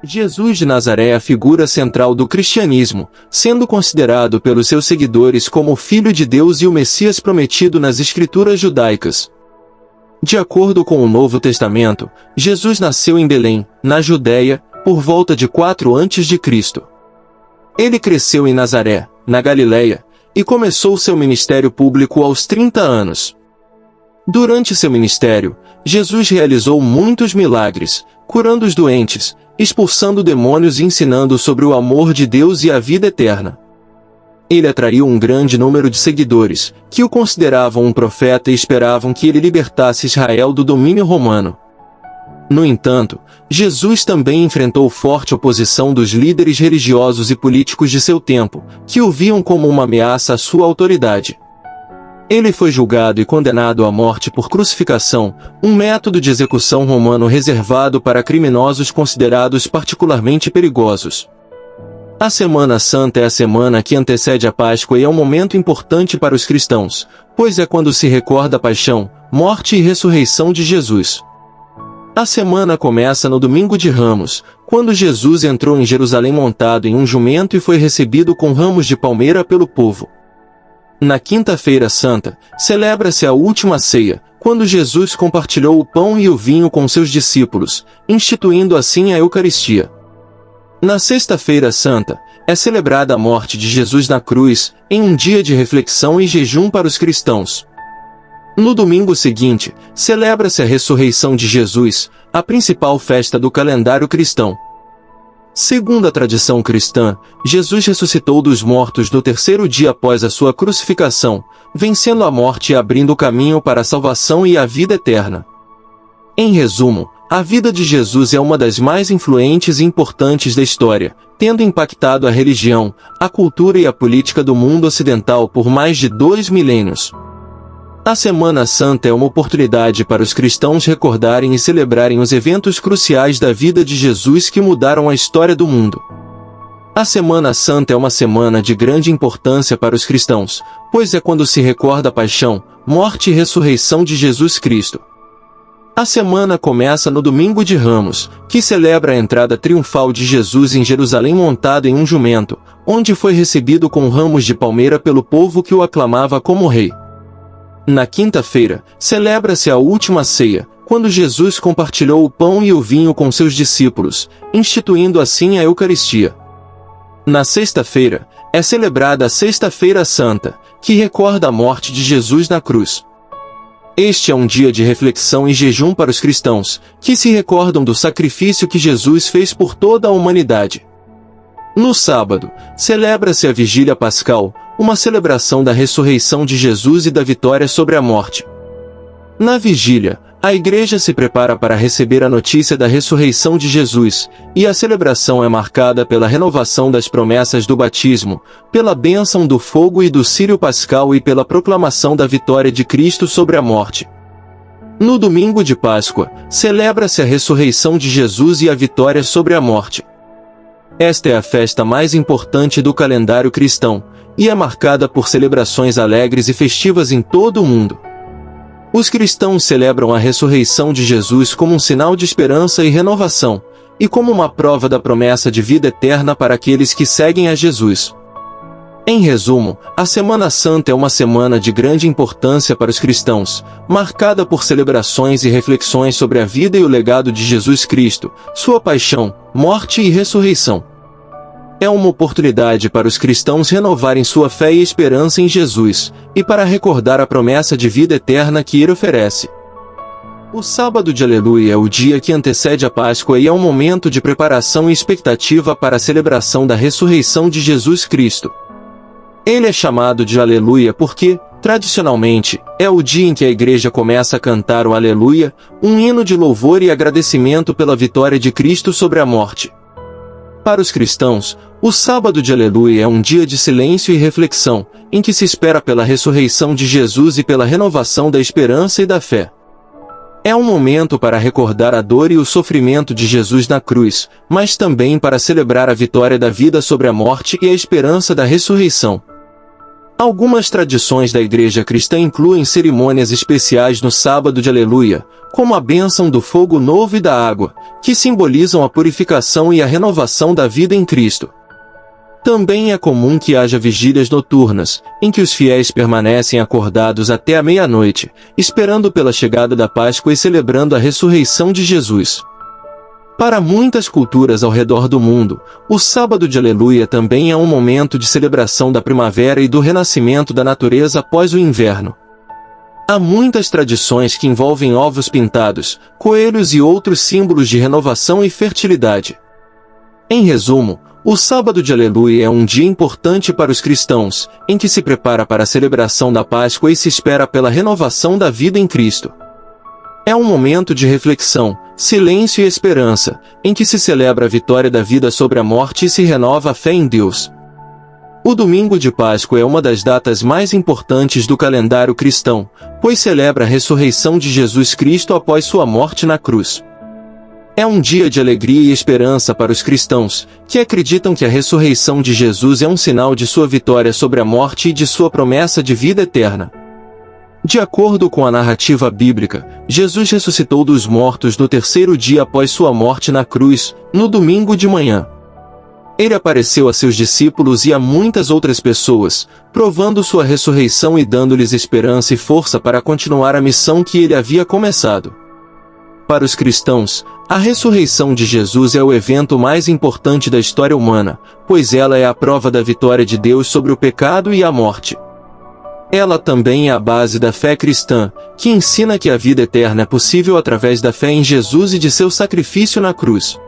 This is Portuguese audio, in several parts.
Jesus de Nazaré é a figura central do cristianismo, sendo considerado pelos seus seguidores como o Filho de Deus e o Messias prometido nas Escrituras judaicas. De acordo com o Novo Testamento, Jesus nasceu em Belém, na Judéia, por volta de 4 a.C. Ele cresceu em Nazaré, na Galileia, e começou seu ministério público aos 30 anos. Durante seu ministério, Jesus realizou muitos milagres, curando os doentes, expulsando demônios e ensinando sobre o amor de Deus e a vida eterna. Ele atraiu um grande número de seguidores, que o consideravam um profeta e esperavam que ele libertasse Israel do domínio romano. No entanto, Jesus também enfrentou forte oposição dos líderes religiosos e políticos de seu tempo, que o viam como uma ameaça à sua autoridade. Ele foi julgado e condenado à morte por crucificação, um método de execução romano reservado para criminosos considerados particularmente perigosos. A Semana Santa é a semana que antecede a Páscoa e é um momento importante para os cristãos, pois é quando se recorda a paixão, morte e ressurreição de Jesus. A semana começa no Domingo de Ramos, quando Jesus entrou em Jerusalém montado em um jumento e foi recebido com ramos de palmeira pelo povo. Na Quinta-feira Santa, celebra-se a última ceia, quando Jesus compartilhou o pão e o vinho com seus discípulos, instituindo assim a Eucaristia. Na Sexta-feira Santa, é celebrada a morte de Jesus na cruz, em um dia de reflexão e jejum para os cristãos. No domingo seguinte, celebra-se a ressurreição de Jesus, a principal festa do calendário cristão. Segundo a tradição cristã, Jesus ressuscitou dos mortos no 3º dia após a sua crucificação, vencendo a morte e abrindo o caminho para a salvação e a vida eterna. Em resumo, a vida de Jesus é uma das mais influentes e importantes da história, tendo impactado a religião, a cultura e a política do mundo ocidental por mais de 2 milênios. A Semana Santa é uma oportunidade para os cristãos recordarem e celebrarem os eventos cruciais da vida de Jesus que mudaram a história do mundo. A Semana Santa é uma semana de grande importância para os cristãos, pois é quando se recorda a paixão, morte e ressurreição de Jesus Cristo. A semana começa no Domingo de Ramos, que celebra a entrada triunfal de Jesus em Jerusalém montado em um jumento, onde foi recebido com ramos de palmeira pelo povo que o aclamava como rei. Na quinta-feira, celebra-se a última ceia, quando Jesus compartilhou o pão e o vinho com seus discípulos, instituindo assim a Eucaristia. Na sexta-feira, é celebrada a Sexta-feira Santa, que recorda a morte de Jesus na cruz. Este é um dia de reflexão e jejum para os cristãos, que se recordam do sacrifício que Jesus fez por toda a humanidade. No sábado, celebra-se a Vigília Pascal, uma celebração da ressurreição de Jesus e da vitória sobre a morte. Na vigília, a Igreja se prepara para receber a notícia da ressurreição de Jesus, e a celebração é marcada pela renovação das promessas do batismo, pela bênção do fogo e do círio pascal e pela proclamação da vitória de Cristo sobre a morte. No domingo de Páscoa, celebra-se a ressurreição de Jesus e a vitória sobre a morte. Esta é a festa mais importante do calendário cristão, e é marcada por celebrações alegres e festivas em todo o mundo. Os cristãos celebram a ressurreição de Jesus como um sinal de esperança e renovação, e como uma prova da promessa de vida eterna para aqueles que seguem a Jesus. Em resumo, a Semana Santa é uma semana de grande importância para os cristãos, marcada por celebrações e reflexões sobre a vida e o legado de Jesus Cristo, sua paixão, morte e ressurreição. É uma oportunidade para os cristãos renovarem sua fé e esperança em Jesus, e para recordar a promessa de vida eterna que ele oferece. O Sábado de Aleluia é o dia que antecede a Páscoa e é um momento de preparação e expectativa para a celebração da ressurreição de Jesus Cristo. Ele é chamado de Aleluia porque, tradicionalmente, é o dia em que a Igreja começa a cantar o Aleluia, um hino de louvor e agradecimento pela vitória de Cristo sobre a morte. Para os cristãos, o Sábado de Aleluia é um dia de silêncio e reflexão, em que se espera pela ressurreição de Jesus e pela renovação da esperança e da fé. É um momento para recordar a dor e o sofrimento de Jesus na cruz, mas também para celebrar a vitória da vida sobre a morte e a esperança da ressurreição. Algumas tradições da Igreja cristã incluem cerimônias especiais no sábado de Aleluia, como a bênção do fogo novo e da água, que simbolizam a purificação e a renovação da vida em Cristo. Também é comum que haja vigílias noturnas, em que os fiéis permanecem acordados até a meia-noite, esperando pela chegada da Páscoa e celebrando a ressurreição de Jesus. Para muitas culturas ao redor do mundo, o sábado de Aleluia também é um momento de celebração da primavera e do renascimento da natureza após o inverno. Há muitas tradições que envolvem ovos pintados, coelhos e outros símbolos de renovação e fertilidade. Em resumo, o sábado de Aleluia é um dia importante para os cristãos, em que se prepara para a celebração da Páscoa e se espera pela renovação da vida em Cristo. É um momento de reflexão, silêncio e esperança, em que se celebra a vitória da vida sobre a morte e se renova a fé em Deus. O domingo de Páscoa é uma das datas mais importantes do calendário cristão, pois celebra a ressurreição de Jesus Cristo após sua morte na cruz. É um dia de alegria e esperança para os cristãos, que acreditam que a ressurreição de Jesus é um sinal de sua vitória sobre a morte e de sua promessa de vida eterna. De acordo com a narrativa bíblica, Jesus ressuscitou dos mortos no terceiro dia após sua morte na cruz, no domingo de manhã. Ele apareceu a seus discípulos e a muitas outras pessoas, provando sua ressurreição e dando-lhes esperança e força para continuar a missão que ele havia começado. Para os cristãos, a ressurreição de Jesus é o evento mais importante da história humana, pois ela é a prova da vitória de Deus sobre o pecado e a morte. Ela também é a base da fé cristã, que ensina que a vida eterna é possível através da fé em Jesus e de seu sacrifício na cruz.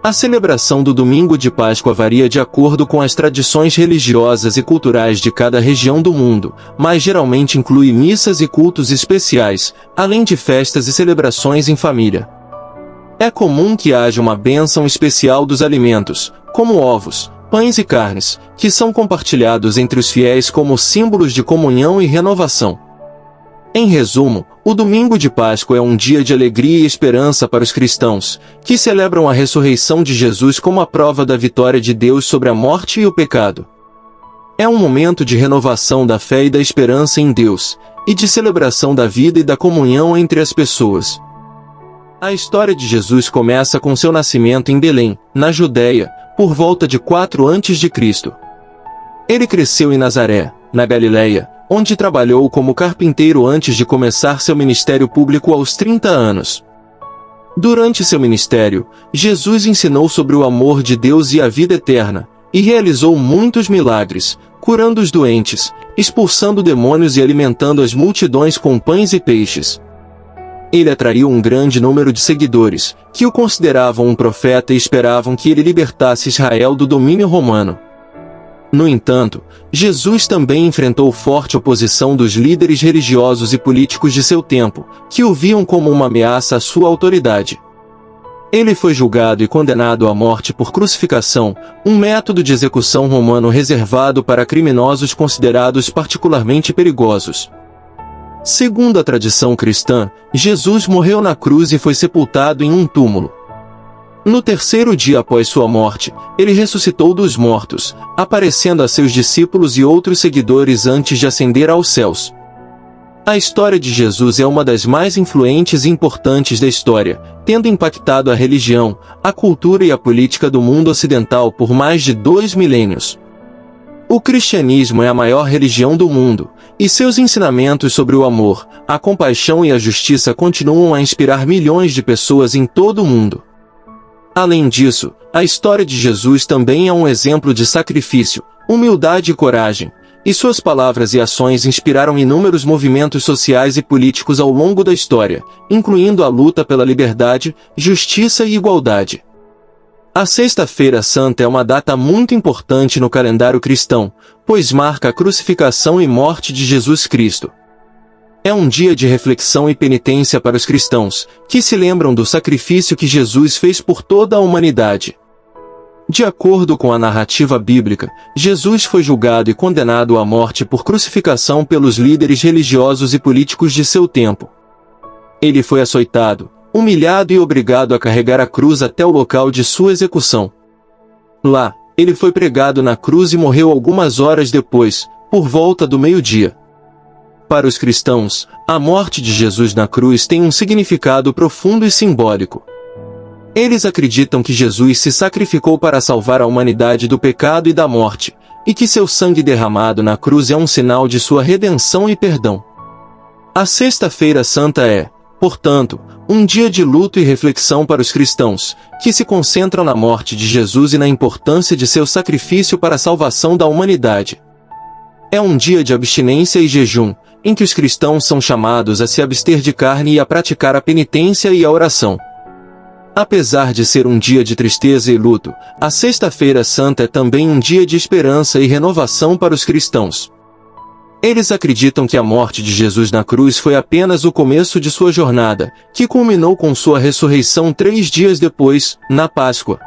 A celebração do domingo de Páscoa varia de acordo com as tradições religiosas e culturais de cada região do mundo, mas geralmente inclui missas e cultos especiais, além de festas e celebrações em família. É comum que haja uma bênção especial dos alimentos, como ovos, pães e carnes, que são compartilhados entre os fiéis como símbolos de comunhão e renovação. Em resumo, o domingo de Páscoa é um dia de alegria e esperança para os cristãos, que celebram a ressurreição de Jesus como a prova da vitória de Deus sobre a morte e o pecado. É um momento de renovação da fé e da esperança em Deus, e de celebração da vida e da comunhão entre as pessoas. A história de Jesus começa com seu nascimento em Belém, na Judéia, por volta de 4 a.C. Ele cresceu em Nazaré, na Galileia, onde trabalhou como carpinteiro antes de começar seu ministério público aos 30 anos. Durante seu ministério, Jesus ensinou sobre o amor de Deus e a vida eterna, e realizou muitos milagres, curando os doentes, expulsando demônios e alimentando as multidões com pães e peixes. Ele atraiu um grande número de seguidores, que o consideravam um profeta e esperavam que ele libertasse Israel do domínio romano. No entanto, Jesus também enfrentou forte oposição dos líderes religiosos e políticos de seu tempo, que o viam como uma ameaça à sua autoridade. Ele foi julgado e condenado à morte por crucificação, um método de execução romano reservado para criminosos considerados particularmente perigosos. Segundo a tradição cristã, Jesus morreu na cruz e foi sepultado em um túmulo. No terceiro dia após sua morte, ele ressuscitou dos mortos, aparecendo a seus discípulos e outros seguidores antes de ascender aos céus. A história de Jesus é uma das mais influentes e importantes da história, tendo impactado a religião, a cultura e a política do mundo ocidental por mais de 2 milênios. O cristianismo é a maior religião do mundo, e seus ensinamentos sobre o amor, a compaixão e a justiça continuam a inspirar milhões de pessoas em todo o mundo. Além disso, a história de Jesus também é um exemplo de sacrifício, humildade e coragem, e suas palavras e ações inspiraram inúmeros movimentos sociais e políticos ao longo da história, incluindo a luta pela liberdade, justiça e igualdade. A Sexta-feira Santa é uma data muito importante no calendário cristão, pois marca a crucificação e morte de Jesus Cristo. É um dia de reflexão e penitência para os cristãos, que se lembram do sacrifício que Jesus fez por toda a humanidade. De acordo com a narrativa bíblica, Jesus foi julgado e condenado à morte por crucificação pelos líderes religiosos e políticos de seu tempo. Ele foi açoitado, humilhado e obrigado a carregar a cruz até o local de sua execução. Lá, ele foi pregado na cruz e morreu algumas horas depois, por volta do meio-dia. Para os cristãos, a morte de Jesus na cruz tem um significado profundo e simbólico. Eles acreditam que Jesus se sacrificou para salvar a humanidade do pecado e da morte, e que seu sangue derramado na cruz é um sinal de sua redenção e perdão. A Sexta-feira Santa é, portanto, um dia de luto e reflexão para os cristãos, que se concentram na morte de Jesus e na importância de seu sacrifício para a salvação da humanidade. É um dia de abstinência e jejum, em que os cristãos são chamados a se abster de carne e a praticar a penitência e a oração. Apesar de ser um dia de tristeza e luto, a Sexta-feira Santa é também um dia de esperança e renovação para os cristãos. Eles acreditam que a morte de Jesus na cruz foi apenas o começo de sua jornada, que culminou com sua ressurreição 3 dias depois, na Páscoa.